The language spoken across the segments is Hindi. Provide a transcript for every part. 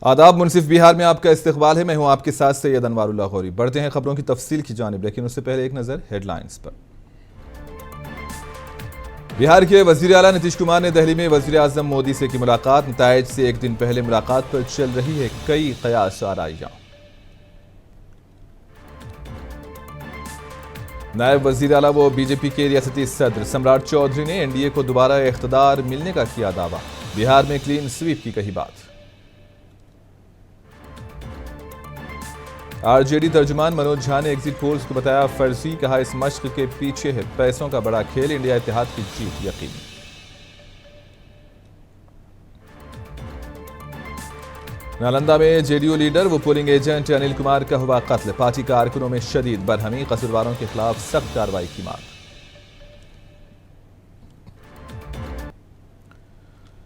आदाब। मुनसिफ बिहार में आपका इस्तकबाल है। मैं हूं आपके साथ सैयद अनवारुल्लाह गौरी। बढ़ते हैं खबरों की तफसील की जानिब, लेकिन उससे पहले एक नज़र हेडलाइंस पर। बिहार के वजीर आला नीतीश कुमार ने दिल्ली में वजीर आजम मोदी से की मुलाकात। नतायज से एक दिन पहले मुलाकात पर चल रही है कई कयास आराइयां। नायब वजीर आला व बीजेपी के रियासती सदर सम्राट चौधरी ने एनडीए को दोबारा इख्तदार मिलने का किया दावा। बिहार में क्लीन स्वीप की कही बात। आरजेडी तर्जुमान मनोज झा ने एग्जिट पोल्स को बताया फर्जी। कहा, इस मश्क के पीछे है पैसों का बड़ा खेल, इंडिया इत्तेहाद की जीत यकीनी। नालंदा में जेडीयू लीडर व पोलिंग एजेंट अनिल कुमार का हुआ कत्ल। पार्टी कारकुनों में शदीद बरहमी, कसूरवारों के खिलाफ सख्त कार्रवाई की मांग।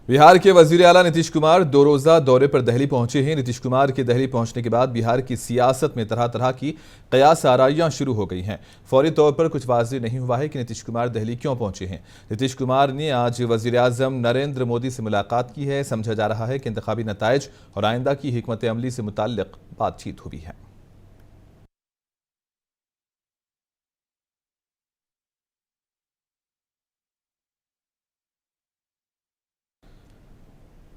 बिहार के वजीर आला नीतीश कुमार 2 रोजा दौरे पर दिल्ली पहुंचे हैं। नीतीश कुमार के दिल्ली पहुंचने के बाद बिहार की सियासत में तरह तरह की कयास आराइयां शुरू हो गई हैं। फौरी तौर पर कुछ वाज़ेह नहीं हुआ है कि नीतीश कुमार दिल्ली क्यों पहुंचे हैं। नीतीश कुमार ने आज वजीर आजम नरेंद्र मोदी से मुलाकात की है। समझा जा रहा है कि इंतखाबी नताइज और आइंदा की हिकमत अमली से मुताल्लिक बातचीत हुई है।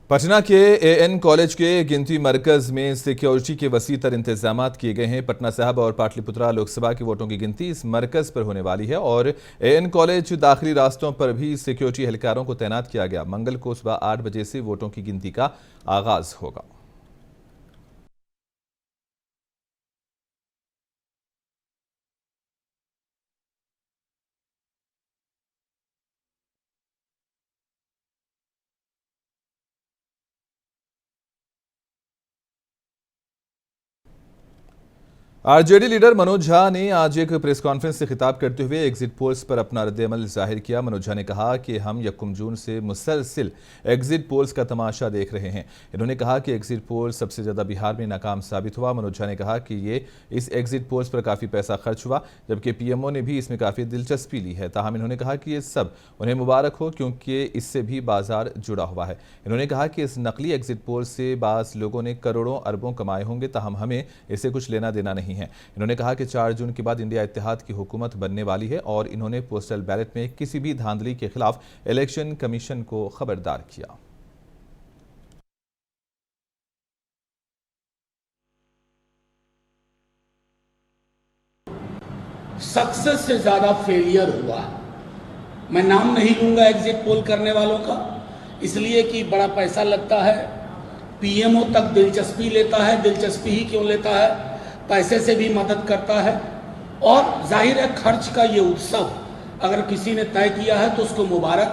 पटना के एएन कॉलेज के गिनती मरकज में सिक्योरिटी के वसी तर इंतजाम किए गए हैं। पटना साहब और पाटलिपुत्रा लोकसभा के वोटों की गिनती इस मरकज पर होने वाली है और एएन कॉलेज दाखिली रास्तों पर भी सिक्योरिटी एहलकारों को तैनात किया गया। मंगल को सुबह 8 बजे से वोटों की गिनती का आगाज होगा। आरजेडी लीडर मनोज झा ने आज एक प्रेस कॉन्फ्रेंस से खिताब करते हुए एग्जिट पोल्स पर अपना रद्द-ए-अमल जाहिर किया। मनोज झा ने कहा कि हम 1 जून से मुसलसिल एग्जिट पोल्स का तमाशा देख रहे हैं। इन्होंने कहा कि एग्जिट पोल सबसे ज्यादा बिहार में नाकाम साबित हुआ। मनोज झा ने कहा कि इस एग्जिट पोल्स पर काफी पैसा खर्च हुआ, जबकि पीएमओ ने भी इसमें काफी दिलचस्पी ली है। ताहम इन्होंने कहा कि ये सब उन्हें मुबारक हो, क्योंकि इससे भी बाजार जुड़ा हुआ है। इन्होंने कहा कि इस नकली एग्जिट पोल से बाज़ लोगों ने करोड़ों अरबों कमाए होंगे, ताहम हमें इससे कुछ लेना देना नहीं है। इन्होंने कहा कि 4 जून के बाद इंडिया इत्तेहाद की हुकूमत बनने वाली है और इन्होंने पोस्टल बैलेट में किसी भी धांधली के खिलाफ इलेक्शन कमीशन को खबरदार किया। सक्सेस से ज्यादा फेलियर हुआ। मैं नाम नहीं लूंगा एग्जिट पोल करने वालों का, इसलिए कि बड़ा पैसा लगता है। पीएमओ तक दिलचस्पी लेता है। दिलचस्पी ही क्यों लेता है? पैसे से भी मदद करता है। और जाहिर है खर्च का ये उत्सव अगर किसी ने तय किया है तो उसको मुबारक,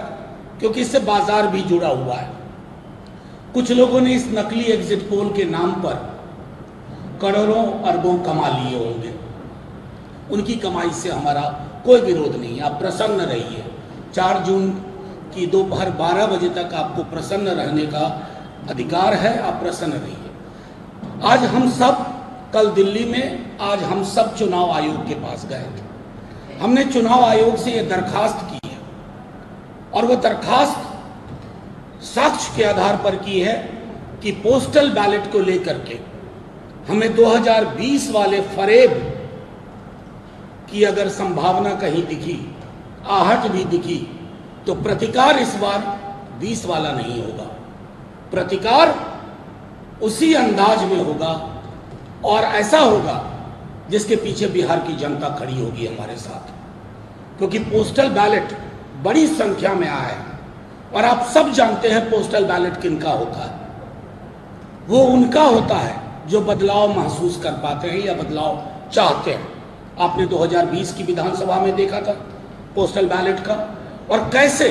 क्योंकि इससे बाजार भी जुड़ा हुआ है। कुछ लोगों ने इस नकली एग्जिट पोल के नाम पर करोड़ों अरबों कमा लिए होंगे। उनकी कमाई से हमारा कोई विरोध नहीं है। आप प्रसन्न रहिए। 4 जून की दोपहर 12 बजे तक आपको प्रसन्न रहने का अधिकार है। आप प्रसन्न रहिए। आज हम सब कल दिल्ली में हम सब चुनाव आयोग के पास गए थे। हमने चुनाव आयोग से यह दरखास्त की है और वह दरखास्त साक्ष्य के आधार पर की है कि पोस्टल बैलेट को लेकर के हमें 2020 वाले फरेब की अगर संभावना कहीं दिखी, आहट भी दिखी, तो प्रतिकार इस बार 20 वाला नहीं होगा। प्रतिकार उसी अंदाज में होगा और ऐसा होगा जिसके पीछे बिहार की जनता खड़ी होगी हमारे साथ, क्योंकि पोस्टल बैलेट बड़ी संख्या में आया है और आप सब जानते हैं पोस्टल बैलेट किनका होता है। वो उनका होता है जो बदलाव महसूस कर पाते हैं या बदलाव चाहते हैं। आपने 2020 की विधानसभा में देखा था पोस्टल बैलेट का, और कैसे,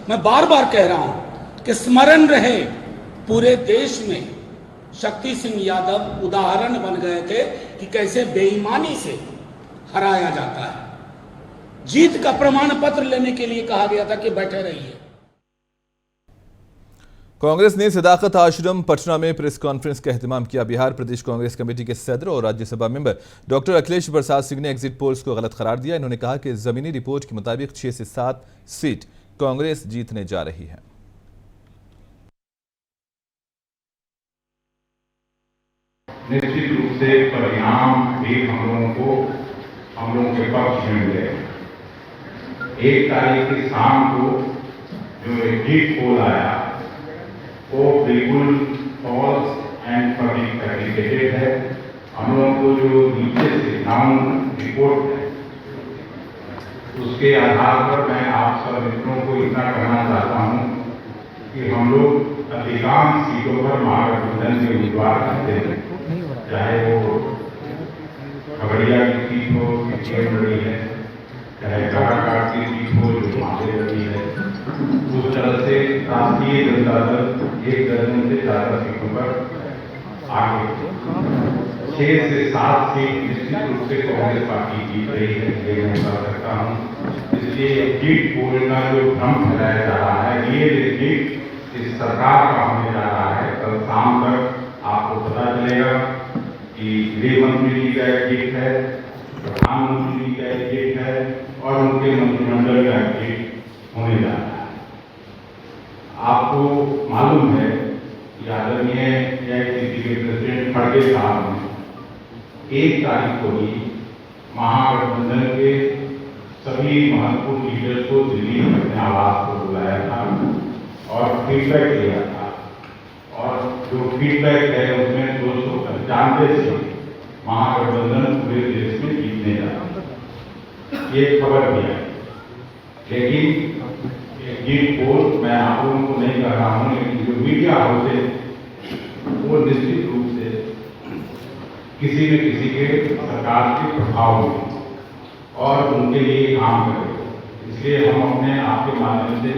मैं बार बार कह रहा हूं कि स्मरण रहे पूरे देश में शक्ति सिंह यादव उदाहरण बन गए थे कि कैसे बेईमानी से हराया जाता है। जीत का प्रमाण पत्र लेने के लिए कहा गया था कि बैठे रहिए। कांग्रेस ने सदाकत आश्रम पटना में प्रेस कॉन्फ्रेंस का एहतमाम किया। बिहार प्रदेश कांग्रेस कमेटी के सदर और राज्यसभा मेंबर डॉक्टर अखिलेश प्रसाद सिंह ने एग्जिट पोल्स को गलत करार दिया। इन्होंने कहा कि जमीनी रिपोर्ट के मुताबिक 6 से 7 सीट कांग्रेस जीतने जा रही है। निश्चित रूप से परिणाम भी हम लोगों के पक्ष में मिले। 1 तारीख की शाम को जो एग्जिट पोल आया वो बिल्कुल फॉल्स एंड फैब्रिकेटेड है। हम लोगों को जो नीचे से ग्राउंड रिपोर्ट है उसके आधार पर मैं आप सब मित्रों को इतना कहना चाहता हूं कि हम लोग अधिकांश सीटों पर महागठबंधन के उम्मीदवार रहते हैं, चाहे वो खगड़िया की सीट हो किसी बड़ी है, चाहे काराकाट की सीट हो जो माथे बड़ी है। उस तरह से राष्ट्रीय जनता दल 1 दर्जन से ज्यादा सीटों पर आगे 6 से 7 सीट निश्चित रूप से कांग्रेस पार्टी जीत रही है, ये मैं बता सकता हूँ। इसलिए एग्जिट पोल का जो भ्रम फैलाया जा रहा है ये एग्जिट इस सरकार का होने जा रहा है। कल शाम तक आपको पता चलेगा कि गृह मंत्री जी का एग्जिट है, प्रधानमंत्री जी का एग्जिट है और उनके मंत्रिमंडल का एग्जिट होने जा रहा है। आपको मालूम है कि आदरणीय एआईसीसी के प्रेसिडेंट खड़गे साहब ने 1 तारीख को ही महागठबंधन के सभी महत्वपूर्ण लीडर्स को दिल्ली में अपने आवास पर बुलाया था और फीडबैक लिया था। और जो फीडबैक है उसमें 295 सीट महागठबंधन पूरे देश में जीतने जा रहा है, ये खबर भी है। लेकिन एग्जिट पोल मैं आप लोगों को नहीं कह रहा हूं, लेकिन जो मीडिया हाउस है वो निश्चित रूप से किसी न किसी के सरकार के प्रभाव में और उनके लिए काम करें। इसलिए हम अपने आपके माध्यम से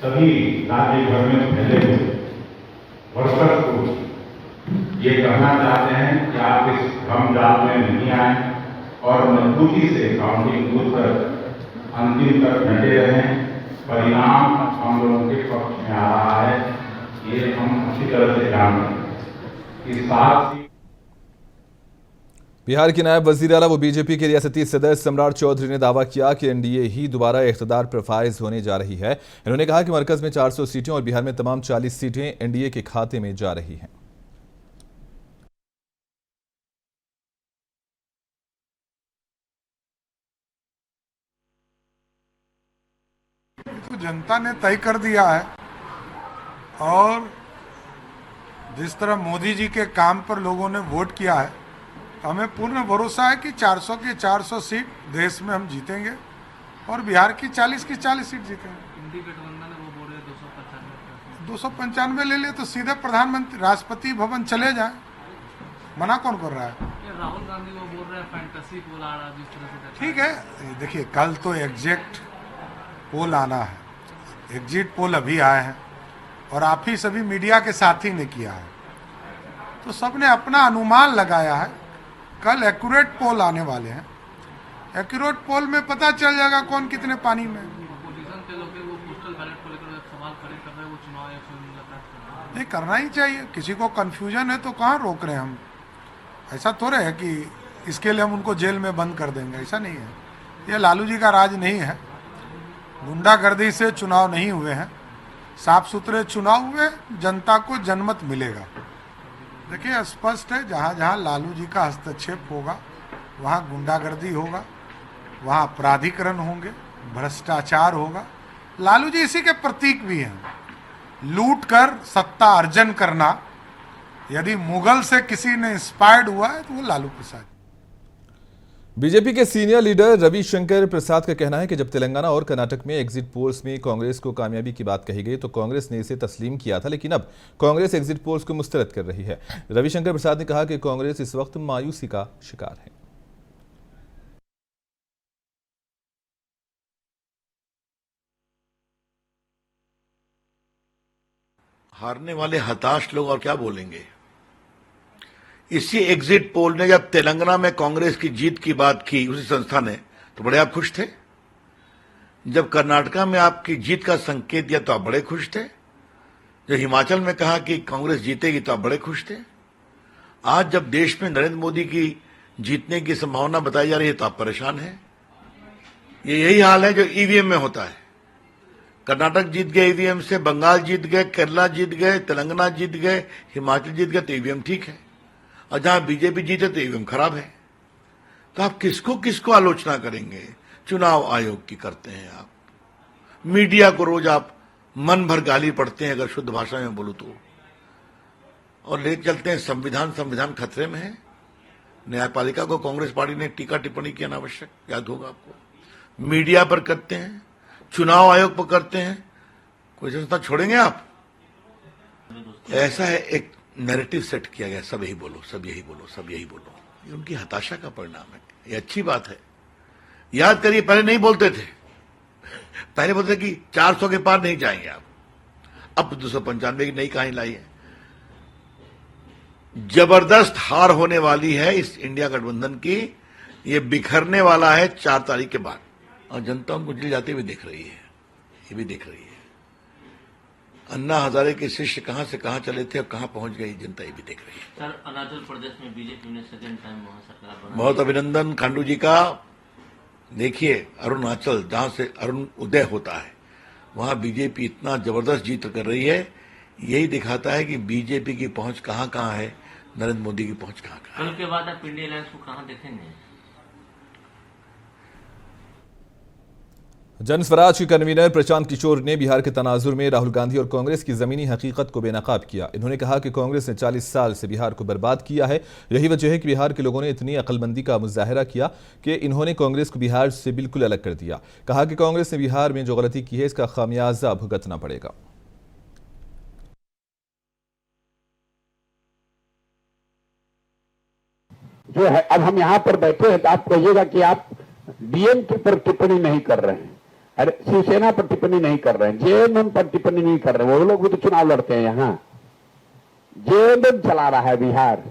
सभी राज्य भर में फैले हुए वर्कर्स को ये कहना चाहते हैं कि आप इस भ्रम जाल में नहीं आए और मजबूती से काउंटिंग बूथ तक अंतिम तक डटे रहें। परिणाम हम लोगों के पक्ष में आ रहा है, ये हम अच्छी तरह से जानते हैं। इस साथ बिहार के नायब वजीर आला व बीजेपी के रियासती सदस्य सम्राट चौधरी ने दावा किया कि एनडीए ही दोबारा इख्तियार पर फाइज होने जा रही है। इन्होंने कहा कि मरकज में 400 सीटें और बिहार में तमाम 40 सीटें एनडीए के खाते में जा रही हैं। तो जनता ने तय कर दिया है और जिस तरह मोदी जी के काम पर लोगों ने वोट किया है, हमें पूर्ण भरोसा है कि 400 की 400 सीट देश में हम जीतेंगे और बिहार की 40 सीट जीतेंगे। 295 ले लिए तो सीधे प्रधानमंत्री राष्ट्रपति भवन चले जाए, मना कौन कर रहा है? राहुल गांधी वो बोल रहे हैं फैंटेसी पोल आ रहा, जिस तरह से ठीक है, देखिए कल तो एग्जैक्ट पोल आना है, एग्जिट पोल अभी आए हैं और आप ही सभी मीडिया के साथी ने किया है, तो सबने अपना अनुमान लगाया है। कल एक्यूरेट पोल आने वाले हैं, एक्यूरेट पोल में पता चल जाएगा कौन कितने पानी में। अपोजिशन के लोग वो पोस्टल बैलेट को लेकर सवाल खड़े कर रहे हैं, वो चुनाव आयोग से मुलाकात कर रहे हैं। नहीं, करना ही चाहिए, किसी को कंफ्यूजन है तो कहाँ रोक रहे हैं हम। ऐसा थोड़े है कि इसके लिए हम उनको जेल में बंद कर देंगे, ऐसा नहीं है। ये लालू जी का राज नहीं है, गुंडागर्दी से चुनाव नहीं हुए हैं, साफ सुथरे चुनाव हुए, जनता को जनमत मिलेगा। देखिए स्पष्ट है, जहाँ जहाँ लालू जी का हस्तक्षेप होगा वहाँ गुंडागर्दी होगा, वहाँ अपराधीकरण होंगे, भ्रष्टाचार होगा। लालू जी इसी के प्रतीक भी हैं। लूट कर सत्ता अर्जन करना, यदि मुगल से किसी ने इंस्पायर्ड हुआ है तो वो लालू प्रसाद। बीजेपी के सीनियर लीडर रविशंकर प्रसाद का कहना है कि जब तेलंगाना और कर्नाटक में एग्जिट पोल्स में कांग्रेस को कामयाबी की बात कही गई तो कांग्रेस ने इसे तस्लीम किया था, लेकिन अब कांग्रेस एग्जिट पोल्स को मुस्तरद कर रही है। रविशंकर प्रसाद ने कहा कि कांग्रेस इस वक्त मायूसी का शिकार है। हारने वाले हताश लोग और क्या बोलेंगे। इसी एग्जिट पोल ने जब तेलंगाना में कांग्रेस की जीत की बात की उसी संस्था ने, तो बड़े आप खुश थे। जब कर्नाटका में आपकी जीत का संकेत दिया तो आप बड़े खुश थे। जब हिमाचल में कहा कि कांग्रेस जीतेगी तो आप बड़े खुश थे। आज जब देश में नरेंद्र मोदी की जीतने की संभावना बताई जा रही है तो आप परेशान हैं। ये यही हाल है जो ईवीएम में होता है। कर्नाटक जीत गए ईवीएम से, बंगाल जीत गए, केरला जीत गए, तेलंगाना जीत गए, हिमाचल जीत गए तो ईवीएम ठीक है। और जहां बीजेपी जीते तो ईवीएम खराब है। तो आप किसको किसको आलोचना करेंगे? चुनाव आयोग की करते हैं आप, मीडिया को रोज आप मन भर गाली पढ़ते हैं, अगर शुद्ध भाषा में बोलूं तो, और ले चलते हैं संविधान खतरे में है। न्यायपालिका को कांग्रेस पार्टी ने टीका टिप्पणी की अनावश्यक, याद होगा आपको। मीडिया पर करते हैं, चुनाव आयोग पर करते हैं, कोई संस्था छोड़ेंगे आप? ऐसा है, एक नैरेटिव सेट किया गया, सब यही बोलो, सब यही बोलो, सब यही बोलो। ये उनकी हताशा का परिणाम है। ये अच्छी बात है। याद करिए, पहले नहीं बोलते थे, पहले बोलते कि 400 के पार नहीं जाएंगे आप, अब 295 की नई कहानी लाई है। जबरदस्त हार होने वाली है इस इंडिया गठबंधन की, ये बिखरने वाला है 4 तारीख के बाद, और जनता उनको जल जाते हुए देख रही है, ये भी देख रही है। अन्ना हजारे के शिष्य कहां से कहां चले थे और कहां पहुंच गई, जनता ये भी देख रही है। सर, अरुणाचल प्रदेश में बीजेपी ने सेकेंड टाइम वहां सरकार बनाई। बहुत अभिनंदन खांडू जी का। देखिए, अरुणाचल जहां से अरुण उदय होता है, वहां बीजेपी इतना जबरदस्त जीत कर रही है, यही दिखाता है कि बीजेपी की पहुंच कहां कहां है, नरेंद्र मोदी की पहुंच कहां कहां है। कल के बाद आप इंडिया अलायंस को कहां देखेंगे? जन स्वराज के कन्वीनर प्रशांत किशोर ने बिहार के तनाजुर में राहुल गांधी और कांग्रेस की जमीनी हकीकत को बेनकाब किया। इन्होंने कहा कि कांग्रेस ने 40 साल से बिहार को बर्बाद किया है। यही वजह है कि बिहार के लोगों ने इतनी अक्लमंदी का मुजाहरा किया कि इन्होंने कांग्रेस को बिहार से बिल्कुल अलग कर दिया। कहा कि कांग्रेस ने बिहार में जो गलती की है, इसका खामियाजा भुगतना पड़ेगा। जो है, अब हम यहाँ पर बैठे हैं तो आप कहिएगा कि आप डीएमके पर टिप्पणी नहीं कर रहे हैं, अरे शिवसेना पर टिप्पणी नहीं कर रहे हैं, जेएमएम पर टिप्पणी नहीं कर रहे हैं। वो लोग भी तो चुनाव लड़ते हैं। यहाँ जेएमएम चला रहा है बिहार,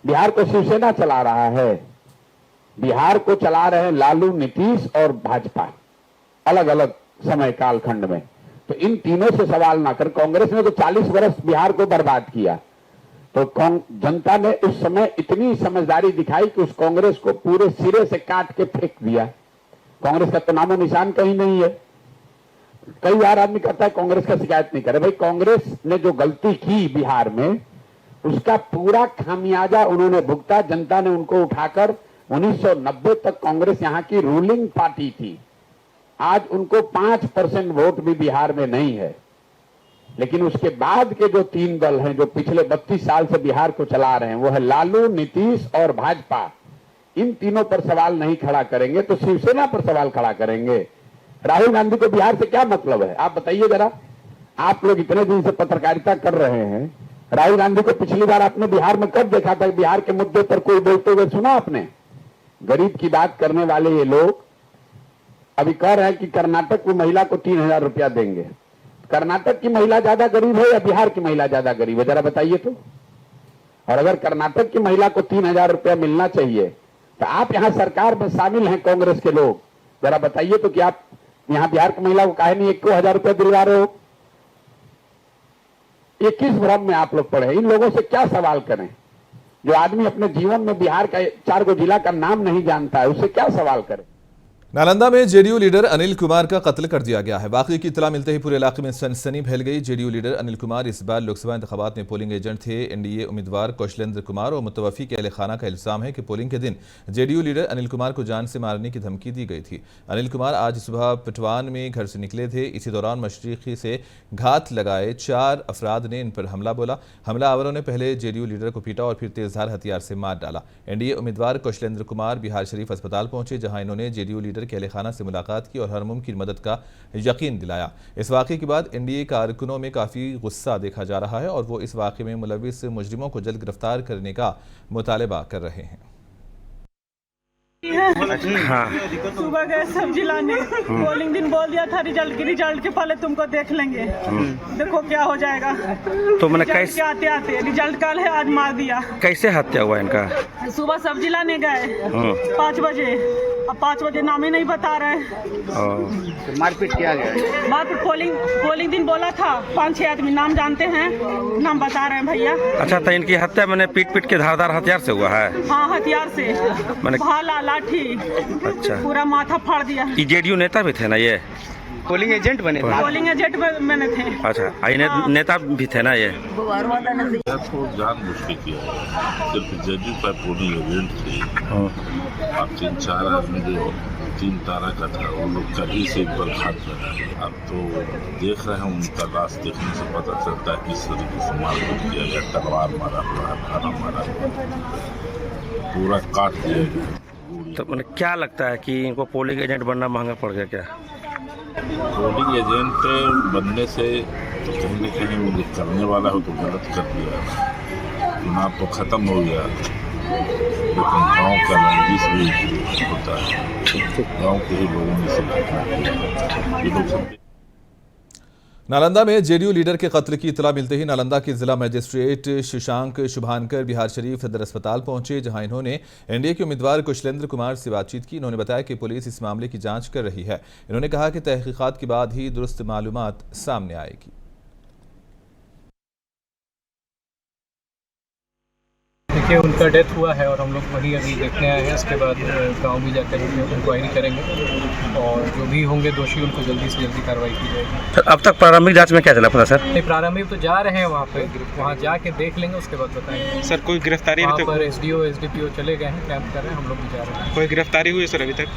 बिहार को शिवसेना चला रहा है, बिहार को चला रहे हैं लालू, नीतीश और भाजपा, अलग अलग समय कालखंड में। तो इन तीनों से सवाल ना कर, कांग्रेस ने तो 40 वर्ष बिहार को बर्बाद किया। तो जनता ने उस समय इतनी समझदारी दिखाई कि उस कांग्रेस को पूरे सिरे से काट के फेंक दिया। कांग्रेस का तो नामो निशान कहीं नहीं है। कई बार आदमी कहता है कांग्रेस का शिकायत नहीं करे। भाई, कांग्रेस ने जो गलती की बिहार में, उसका पूरा खामियाजा उन्होंने भुगता। जनता ने उनको उठाकर 1990 तक कांग्रेस यहाँ की रूलिंग पार्टी थी। आज उनको 5% वोट भी बिहार में नहीं है। लेकिन उसके बाद के जो 3 दल हैं जो पिछले 32 साल से बिहार को चला रहे हैं, वो है लालू, नीतीश और भाजपा। इन तीनों पर सवाल नहीं खड़ा करेंगे तो शिवसेना पर सवाल खड़ा करेंगे। राहुल गांधी को बिहार से क्या मतलब है, आप बताइए जरा। आप लोग इतने दिन से पत्रकारिता कर रहे हैं, राहुल गांधी को पिछली बार आपने बिहार में कब देखा था? बिहार के मुद्दे पर कोई बोलते हुए सुना आपने? गरीब की बात करने वाले ये लोग अभी कह रहे हैं कि कर्नाटक की महिला को 3000 रुपया देंगे। कर्नाटक की महिला ज्यादा गरीब है या बिहार की महिला ज्यादा गरीब है, जरा बताइए तो। और अगर कर्नाटक की महिला को 3000 रुपया मिलना चाहिए तो आप यहां सरकार में शामिल हैं कांग्रेस के लोग, जरा बताइए तो कि आप यहां बिहार की महिला को काहे नहीं 1000 रुपया दिलवा रहे हो? ये किस भ्रम में आप लोग पड़े? इन लोगों से क्या सवाल करें? जो आदमी अपने जीवन में बिहार का 4 जिला का नाम नहीं जानता है, उससे क्या सवाल करें? नालंदा में जेडीयू लीडर अनिल कुमार का कत्ल कर दिया गया है। वाकई की इत्तला मिलते ही पूरे इलाके में सनसनी फैल गई। जेडीयू लीडर अनिल कुमार इस बार लोकसभा इंतखाबात में पोलिंग एजेंट थे। एनडीए उम्मीदवार कौशलेंद्र कुमार और मुतवफ़ी के अहल खाना का इल्जाम है कि पोलिंग के दिन जेडीयू लीडर अनिल कुमार को जान से मारने की धमकी दी गई थी। अनिल कुमार आज सुबह पटवान में घर से निकले थे। इसी दौरान मशरिकी से घात लगाए 4 अफराद ने इन पर हमला बोला। हमलावरों ने पहले जेडीयू लीडर को पीटा और फिर तेजधार हथियार से मार डाला। एनडीए उम्मीदवार कौशलेंद्र कुमार बिहार शरीफ अस्पताल पहुंचे, जहां इन्होंने जेडीयू लीडर के अहल खाना से मुलाकात की और हर मुमकिन मदद का यकीन दिलाया। इस वाक़े के बाद एनडीए कारकुनों में काफ़ी गुस्सा देखा जा रहा है और वो इस वाक़े में मुलविस मुजरिमों को जल्द गिरफ्तार करने का मुतालबा कर रहे हैं। सुबह गए सब्जी लाने, पोलिंग दिन बोल दिया था रिजल्ट के पहले तुमको देख लेंगे। देखो क्या हो जाएगा। तो मैंने कैसे आते आते रिजल्ट कल है, आज मार दिया। कैसे हत्या हुआ इनका? सुबह सब्जी लाने गए 5 बजे, अब 5 बजे नाम ही नहीं बता रहे। मारपीट किया गया? मारपीट पोलिंग दिन बोला था 5-6 आदमी नाम जानते हैं, नाम बता रहे हैं भैया। अच्छा, तो इनकी हत्या मैंने पीट के धारदार हथियार से हुआ है? हाँ, हथियार से, भाला लाठी, अच्छा, पूरा माथा फाड़ दिया। जेडीयू नेता भी थे ना ये? पोलिंग एजेंट बने थे? पोलिंग एजेंट मैंने थे। अच्छा, नेता भी थे ना ये? तो जानबूझ के किया है, सिर्फ जजेस पर पोलिंग एजेंट थे और 3-4 आदमी जो 3 तारा का था वो लोग कभी से बर्खास्त रहा। अब तो देख रहे हैं, उनका लाश देखने से पता चलता है किस तरीके से मारपीट किया गया, तलवार मारा हुआ, खाना मारा हुआ, पूरा काट दिया गया। तो मतलब क्या लगता है कि इनको पोलिंग एजेंट बनना महंगा पड़ गया क्या? पोलिंग एजेंट बनने से तो कहीं न कहीं वो करने वाला हो तो गलत कर दिया। चुनाव तो खत्म हो गया, लेकिन गांव का रंजिश भी होता है, गांव के ही लोगों ने सब नालंदा में जेडीयू लीडर के कत्ल की इतला मिलते ही नालंदा के जिला मजिस्ट्रेट शशांक शुभानकर बिहार शरीफ सदर अस्पताल पहुंचे, जहां इन्होंने एनडीए के उम्मीदवार कुशलेंद्र कुमार से बातचीत की। इन्होंने बताया कि पुलिस इस मामले की जांच कर रही है। इन्होंने कहा कि तहकीकात के बाद ही दुरुस्त मालूमात सामने आएगी। देखिए, उनका डेथ हुआ है और हम लोग वही अभी देखने आए हैं। उसके बाद गांव भी जाकर इंक्वायरी करेंगे और जो भी होंगे दोषी उनको जल्दी से जल्दी कार्रवाई की जाएगी। सर, अब तक प्रारंभिक जांच में क्या चला पता सर? नहीं, प्रारंभिक तो जा रहे हैं वहाँ जाके देख लेंगे, उसके बाद बताएंगे। सर, कोई गिरफ्तारी वहाँ पर एसडीओ एसडीपीओ चले गए हैं, कैंप कर रहे हैं, हम लोग भी जा रहे हैं। कोई गिरफ्तारी हुई सर अभी तक?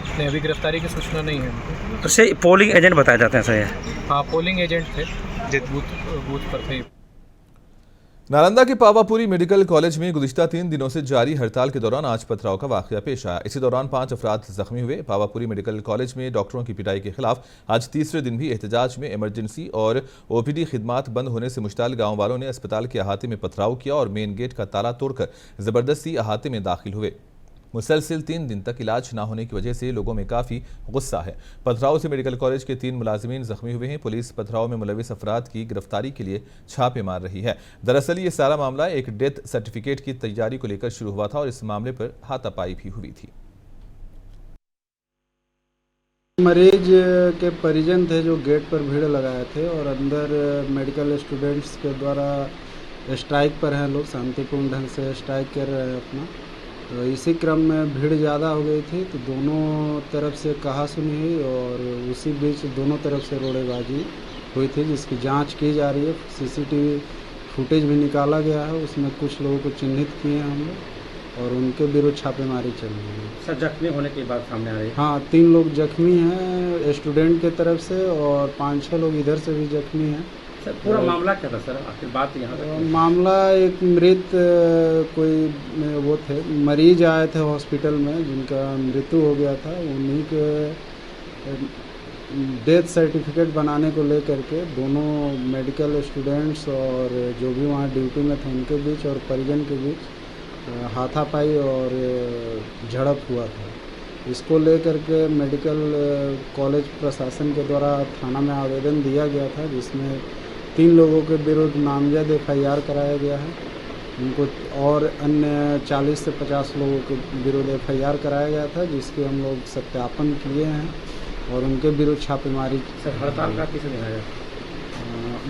नहीं, अभी गिरफ्तारी की सूचना नहीं है। तो से पोलिंग एजेंट बताए जाते हैं सर? हाँ, पोलिंग एजेंट थे, बूथ पर थे। नालंदा के पावापुरी मेडिकल कॉलेज में गुज़िश्ता 3 दिनों से जारी हड़ताल के दौरान आज पथराव का वाकया पेश आया। इसी दौरान 5 अफराद जख्मी हुए। पावापुरी मेडिकल कॉलेज में डॉक्टरों की पिटाई के खिलाफ आज तीसरे दिन भी एहतजाज में इमरजेंसी और ओपीडी खिदमात बंद होने से मुश्ताल गांव वालों ने अस्पताल के अहाते में पथराव किया और मेन गेट का ताला तोड़कर जबरदस्ती अहाते में दाखिल हुए। मुसलसिल 3 दिन तक इलाज न होने की वजह से लोगों में काफ़ी गुस्सा है। पथराव से मेडिकल कॉलेज के 3 मुलाजिमीन जख्मी हुए हैं। पुलिस पथराव में मुलविस अफराद की गिरफ्तारी के लिए छापे मार रही है। दरअसल ये सारा मामला एक डेथ सर्टिफिकेट की तैयारी को लेकर शुरू हुआ था और इस मामले पर हाथापाई भी हुई थी। मरीज के परिजन थे जो गेट पर भीड़ लगाए थे और अंदर मेडिकल स्टूडेंट्स के द्वारा स्ट्राइक पर हैं, लोग शांतिपूर्ण ढंग से स्ट्राइक कर रहे हैं अपना। तो इसी क्रम में भीड़ ज़्यादा हो गई थी तो दोनों तरफ से कहासुनी हुई और उसी बीच दोनों तरफ से रोड़ेबाजी हुई थी, जिसकी जांच की जा रही है। सीसीटीवी फुटेज भी निकाला गया है, उसमें कुछ लोगों को चिन्हित किए हैं हम लोग और उनके विरुद्ध छापेमारी चल रही है। सर, जख्मी होने की बात सामने आ रही है? हाँ, 3 लोग जख्मी हैं स्टूडेंट के तरफ से और 5-6 लोग इधर से भी जख्मी हैं। सर, पूरा मामला क्या था सर? आखिर बात यहाँ तक मामला एक मृत कोई वो थे, मरीज आए थे हॉस्पिटल में जिनका मृत्यु हो गया था। उन्हीं के डेथ सर्टिफिकेट बनाने को लेकर के दोनों मेडिकल स्टूडेंट्स और जो भी वहाँ ड्यूटी में थे उनके बीच और परिजन के बीच हाथापाई और झड़प हुआ था। इसको लेकर के मेडिकल कॉलेज प्रशासन के द्वारा थाना में आवेदन दिया गया था, जिसमें 3 लोगों के विरुद्ध नामजद FIR कराया गया है। उनको और अन्य 40 से 50 लोगों के विरुद्ध FIR कराया गया था, जिसके हम लोग सत्यापन किए हैं और उनके विरुद्ध छापेमारी। सर, हड़ताल का किसे दिखाया?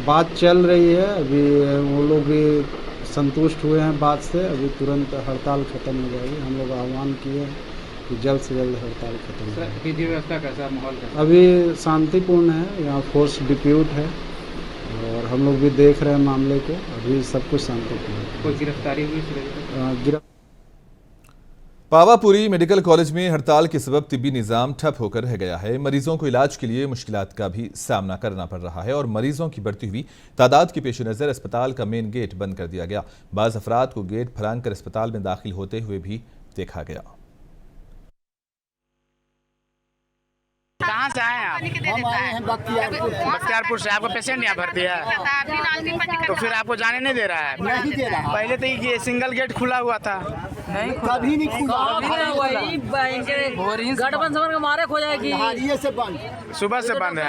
बात चल रही है, अभी वो लोग भी संतुष्ट हुए हैं बात से। अभी तुरंत हड़ताल ख़त्म हो जाएगी। हम लोग आह्वान किए हैं कि जल्द से जल्द हड़ताल खत्म हो। सर, विधि व्यवस्था कैसा माहौल कैसा? अभी शांतिपूर्ण है, यहाँ फोर्स डिप्यूट है और हम लोग भी देख रहे हैं मामले को। अभी सब कुछ शांतिपूर्ण है। कोई गिरफ्तारी हुई? पावापुरी मेडिकल कॉलेज में हड़ताल के सबब तिब्बी निज़ाम ठप होकर रह गया है। मरीजों को इलाज के लिए मुश्किलात का भी सामना करना पड़ रहा है और मरीजों की बढ़ती हुई तादाद के पेश नज़र अस्पताल का मेन गेट बंद कर दिया गया। बाज़ अफराद को गेट फलांग कर अस्पताल में दाखिल होते हुए भी देखा गया। कहाँ से आए हैं आप? हम आए हैं बख्तियारपुर से। आपको पेशेंट यहाँ भर्ती है तो फिर आपको जाने नहीं दे रहा है? नहीं दे रहा। पहले तो ये सिंगल गेट खुला हुआ था। नहीं, कभी नहीं खुला। गठबंधन समझ के मारे खो जाएगी। से बंद, सुबह से बंद है।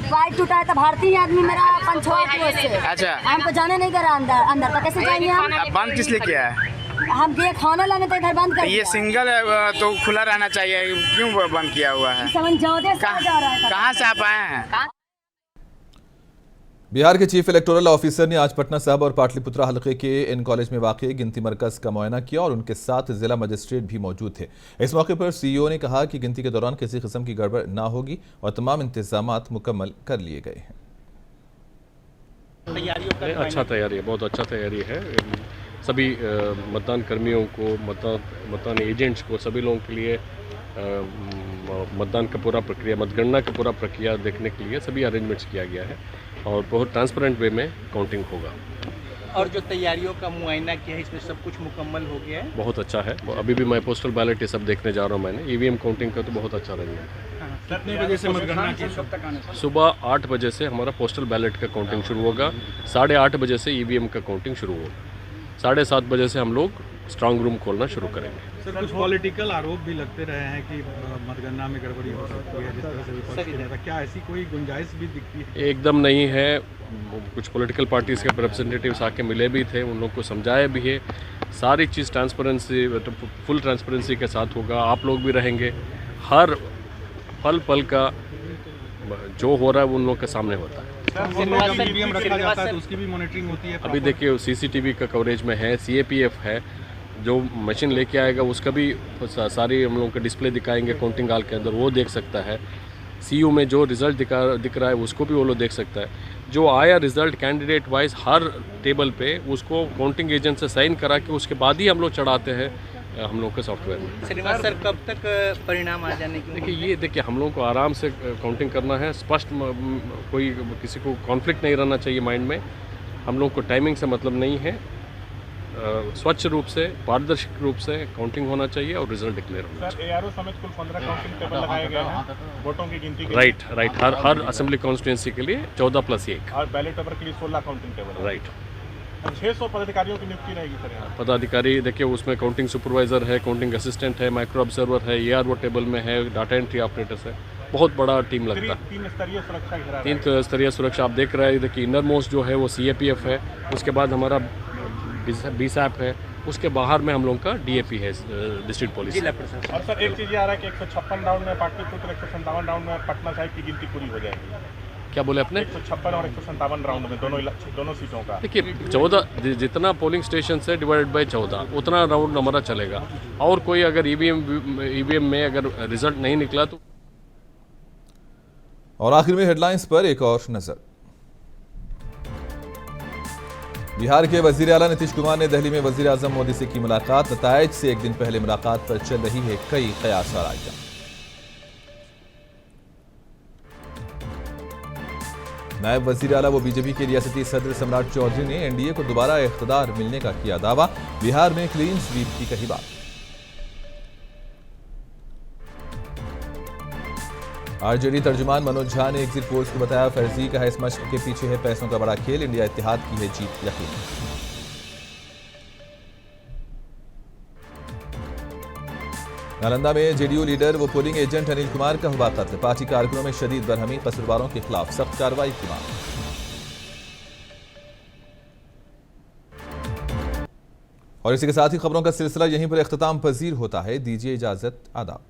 बाइक टूटा है तो भारतीय आदमी मेरा 5-6 से। अच्छा, हमको जाने नहीं दे रहा अंदर तो कैसे जाएंगे हम? बंद किस लिए किया है? हम ये खाना लाने तो इधर बंद कर ये सिंगल तो खुला रहना चाहिए, क्यों बंद किया हुआ है? समझ जाओ, कहाँ से आप आए हैं? बिहार के चीफ इलेक्टोरल ऑफिसर ने आज पटना साहब और पाटलिपुत्रा हलके के इन कॉलेज में वाक़ गिनती मरकज़ का मुआयना किया और उनके साथ जिला मजिस्ट्रेट भी मौजूद थे। इस मौके पर सीईओ ने कहा कि गिनती के दौरान किसी किस्म की गड़बड़ ना होगी और तमाम इंतजामात मुकम्मल कर लिए गए हैं। अच्छा तैयारी है, बहुत अच्छा तैयारी है। सभी मतदान कर्मियों को, मतदान एजेंट्स को, सभी लोगों के लिए मतदान का पूरा प्रक्रिया, मतगणना का पूरा प्रक्रिया देखने के लिए सभी अरेंजमेंट्स किया गया है और बहुत ट्रांसपेरेंट वे में काउंटिंग होगा। और जो तैयारियों का मुआयना किया है, इसमें सब कुछ मुकम्मल हो गया है? बहुत अच्छा है। अभी भी मैं पोस्टल बैलेट ये सब देखने जा रहा हूँ। मैंने ईवीएम काउंटिंग का तो बहुत अच्छा अरेंजमेंट है। कितने बजे से मतगणना की? कब तक आने? सुबह 8 बजे से हमारा पोस्टल बैलेट का काउंटिंग शुरू होगा। 8:30 बजे से ईवीएम का काउंटिंग शुरू होगा। 7:30 बजे से हम लोग स्ट्रांग रूम खोलना शुरू करेंगे। सर, कुछ पॉलिटिकल आरोप भी लगते रहे हैं कि मतगणना में गड़बड़ी हो सकती है, जिस तरह से विपक्ष कह रहा था, क्या ऐसी कोई गुंजाइश भी दिखती है? एकदम नहीं है। कुछ पॉलिटिकल पार्टीज़ के रिप्रेजेंटेटिव्स आके मिले भी थे, उन लोग को समझाया भी है। सारी चीज़ ट्रांसपेरेंसी, फुल ट्रांसपेरेंसी के साथ होगा। आप लोग भी रहेंगे। हर पल पल का जो हो रहा है वो उन लोग के सामने होता है। ईवीएम रखा जाता है तो उसकी भी मॉनिटरिंग होती है? अभी देखिए सीसीटीवी का कवरेज में है, सीएपीएफ है। जो मशीन लेके आएगा उसका भी सारी हम लोगों का डिस्प्ले दिखाएंगे काउंटिंग हॉल के अंदर, वो देख सकता है। सीयू में जो रिज़ल्ट दिख रहा है उसको भी वो लोग देख सकता है। जो आया रिज़ल्ट कैंडिडेट वाइज हर टेबल पे उसको काउंटिंग एजेंट से साइन करा के उसके बाद ही हम लोग चढ़ाते हैं हम लोग के सॉफ्टवेयर में। श्रीनिवास सर, कब तक परिणाम आ जाने की? देखिए हम लोग को आराम से काउंटिंग करना है। स्पष्ट, कोई किसी को कॉन्फ्लिक्ट नहीं रहना चाहिए माइंड में। हम लोग को टाइमिंग से मतलब नहीं है। स्वच्छ रूप से, पारदर्शी रूप से काउंटिंग होना चाहिए और रिजल्ट डिक्लेयर होना चाहिए। एआरओ समेत कुल 15 काउंटिंग टेबल लगाए गए हैं वोटों की गिनती के लिए। राइट। हर असेंबली कॉन्स्टिट्यूंसी के लिए 14+1 और बैलेट पेपर के लिए 16 काउंटिंग टेबल। राइट। 600 पदाधिकारियों की नियुक्ति रहेगी सर यहाँ? पदाधिकारी देखिए उसमें काउंटिंग सुपरवाइजर है, काउंटिंग असिस्टेंट है, माइक्रो ऑब्जर्वर है, एआरओ टेबल में है, डाटा एंट्री ऑपरेटर्स है। बहुत बड़ा टीम लगता है। 3 स्तरीय सुरक्षा घेरा। 3 स्तरीय सुरक्षा आप देख रहे हैं। देखिए इनर मोस्ट जो है वो सीएपीएफ है, उसके बाद हमारा बीसैप है, उसके बाहर में हम लोग का डीएपी है, डिस्ट्रिक्ट पुलिस। और सर एक चीज़ ये आ रहा है कि 156 राउंड में पाटलिपुत्र, 157 राउंड में पटना साहिब की गिनती पूरी हो जाएगी। क्या बोले आपने? 156 और 157 राउंड में दोनों सीटों का। देखिए 14 जितना पोलिंग स्टेशन है डिवाइडेड बाय 14 उतना राउंड हमारा चलेगा। और कोई अगर ईवीएम में अगर रिजल्ट नहीं निकला तो। और आखिर में हेडलाइंस पर एक और नजर। बिहार के वजीर आला नीतीश कुमार ने दिल्ली में वजीर आजम मोदी से की मुलाकात। नतायज से एक दिन पहले मुलाकात पर चल रही है कई कयास आराइयां। नायब वजीर आला व बीजेपी के रियासती सदर सम्राट चौधरी ने एनडीए को दोबारा इख्तियार मिलने का किया दावा। बिहार में क्लीन स्वीप की कही बात। आरजेडी तर्जुमान मनोज झा ने एग्जिट पोल्स को बताया फर्जी। कहा इस मशक के पीछे है पैसों का बड़ा खेल, इंडिया इत्तेहाद की है जीत यकीन। नालंदा में जेडीयू लीडर व पोलिंग एजेंट अनिल कुमार का हुआ कत्ल। पार्टी कारकुनों में शदीद बरहमी, कसूरवारों के खिलाफ सख्त कार्रवाई की मांग। और इसी के साथ ही खबरों का सिलसिला यहीं पर इख्तिताम पजीर होता है। दीजिए इजाजत, आदाब।